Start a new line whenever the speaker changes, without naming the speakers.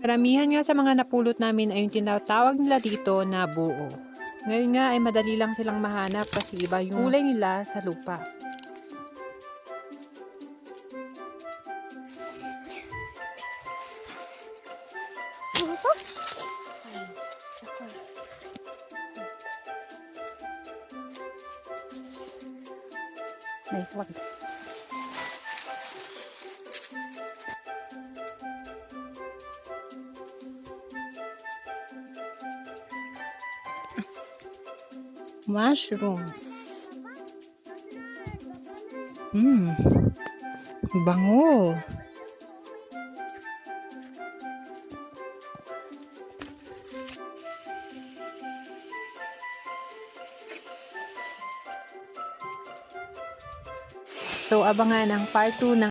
Karamihan nga sa mga napulot namin ay yung tinatawag nila dito na buo. Ngayon nga ay madali lang silang mahanap kasi iba yung kulay nila sa lupa.
Ano to? Ay, tsaka. May wag. Mushrooms. Bango.
So abangan ang part 2 ng